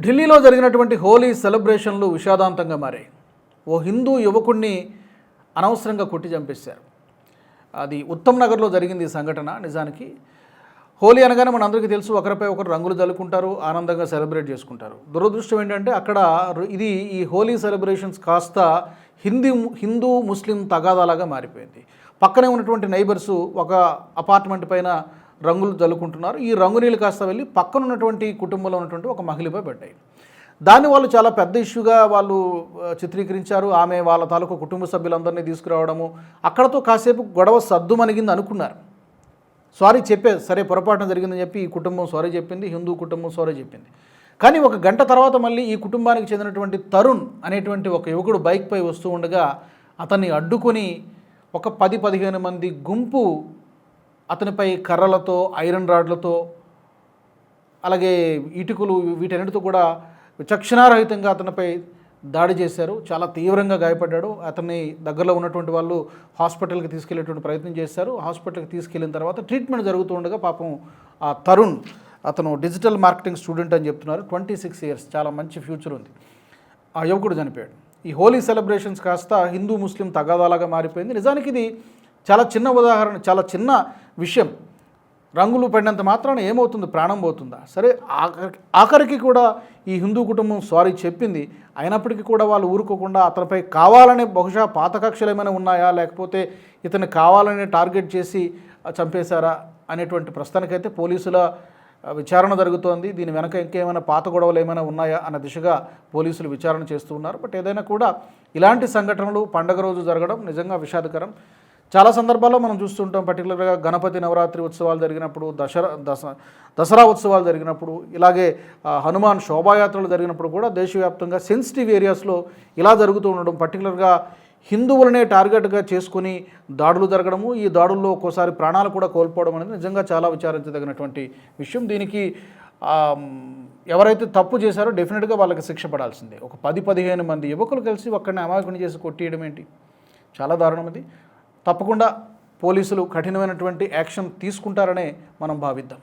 ఢిల్లీలో జరిగినటువంటి హోలీ సెలబ్రేషన్లు విషాదాంతంగా మారాయి. ఓ హిందూ యువకుడిని అనవసరంగా కొట్టి చంపేశారు. అది ఉత్తమ్ నగర్లో జరిగింది ఈ సంఘటన. నిజానికి హోలీ అనగానే మనందరికీ తెలుసు, ఒకరిపై ఒకరు రంగులు జల్లుకుంటారు, ఆనందంగా సెలబ్రేట్ చేసుకుంటారు. దురదృష్టం ఏంటంటే అక్కడ ఈ హోలీ సెలబ్రేషన్స్ కాస్త హిందూ ముస్లిం తగాదాలాగా మారిపోయింది. పక్కనే ఉన్నటువంటి నైబర్సు ఒక అపార్ట్మెంట్ పైన రంగులు జల్లుకుంటున్నారు. ఈ రంగు నీళ్ళు కాస్త వెళ్ళి పక్కన ఉన్నటువంటి కుటుంబంలో ఉన్నటువంటి ఒక మహిళపై పడ్డాయి. దాన్ని వాళ్ళు చాలా పెద్ద ఇష్యూగా వాళ్ళు చిత్రీకరించారు. ఆమె వాళ్ళ తాలూకు కుటుంబ సభ్యులందరినీ తీసుకురావడము, అక్కడతో కాసేపు గొడవ సద్దుమణిగింది అనుకున్నారు. సారీ చెప్పేది, సరే పొరపాటున జరిగిందని చెప్పి ఈ కుటుంబం సారీ చెప్పింది, హిందూ కుటుంబం సారీ చెప్పింది. కానీ ఒక గంట తర్వాత మళ్ళీ ఈ కుటుంబానికి చెందినటువంటి తరుణ్ అనేటువంటి ఒక యువకుడు బైక్పై వస్తూ ఉండగా అతన్ని అడ్డుకొని ఒక 10-15 మంది గుంపు అతనిపై కర్రలతో, ఐరన్ రాడ్లతో, అలాగే ఇటుకలు, వీటన్నిటితో కూడా విచక్షణారహితంగా అతనిపై దాడి చేశారు. చాలా తీవ్రంగా గాయపడ్డాడు. అతన్ని దగ్గరలో ఉన్నటువంటి వాళ్ళు హాస్పిటల్కి తీసుకెళ్లేటువంటి ప్రయత్నం చేశారు. హాస్పిటల్కి తీసుకెళ్లిన తర్వాత ట్రీట్మెంట్ జరుగుతూ ఉండగా పాపం ఆ తరుణ్, అతను డిజిటల్ మార్కెటింగ్ స్టూడెంట్ అని చెప్తున్నారు. 26 ఇయర్స్, చాలా మంచి ఫ్యూచర్ ఉంది. ఆ యువకుడు చనిపోయాడు. ఈ హోలీ సెలబ్రేషన్స్ కాస్త హిందూ ముస్లిం తగాదాలాగా మారిపోయింది. నిజానికి ఇది చాలా చిన్న ఉదాహరణ, చాలా చిన్న విషయం. రంగులు పడినంత మాత్రాన ఏమవుతుంది, ప్రాణం పోతుందా? సరే, ఆఖరికి కూడా ఈ హిందూ కుటుంబం సారీ చెప్పింది. అయినప్పటికీ కూడా వాళ్ళు ఊరుకోకుండా అతనిపై కావాలనే, బహుశా పాత కక్షలు ఏమైనా ఉన్నాయా, లేకపోతే ఇతను కావాలనే టార్గెట్ చేసి చంపేశారా అనేటువంటి ప్రస్తుతానికైతే పోలీసుల విచారణ జరుగుతోంది. దీని వెనక ఇంకేమైనా పాత గొడవలు ఏమైనా ఉన్నాయా అన్న దిశగా పోలీసులు విచారణ చేస్తూ ఉన్నారు. బట్ ఏదైనా కూడా ఇలాంటి సంఘటనలు పండగ రోజు జరగడం నిజంగా విషాదకరం. చాలా సందర్భాల్లో మనం చూస్తుంటాం, పర్టికులర్గా గణపతి నవరాత్రి ఉత్సవాలు జరిగినప్పుడు, దసరా ఉత్సవాలు జరిగినప్పుడు, ఇలాగే హనుమాన్ శోభాయాత్రలు జరిగినప్పుడు కూడా దేశవ్యాప్తంగా సెన్సిటివ్ ఏరియాస్లో ఇలా జరుగుతూ ఉండడం, పర్టికులర్గా హిందువులనే టార్గెట్గా చేసుకుని దాడులు జరగడము, ఈ దాడుల్లో ఒక్కోసారి ప్రాణాలు కూడా కోల్పోవడం అనేది నిజంగా చాలా విచారించదగినటువంటి విషయం. దీనికి ఎవరైతే తప్పు చేశారో డెఫినెట్గా వాళ్ళకి శిక్ష పడాల్సిందే. ఒక 10-15 మంది యువకులు కలిసి ఒక్కడిని అమాయకుని చేసి కొట్టేయడం ఏంటి, చాలా దారుణం. అది తప్పకుండా పోలీసులు కఠినమైనటువంటి యాక్షన్ తీసుకుంటారనే మనం భావిద్దాం.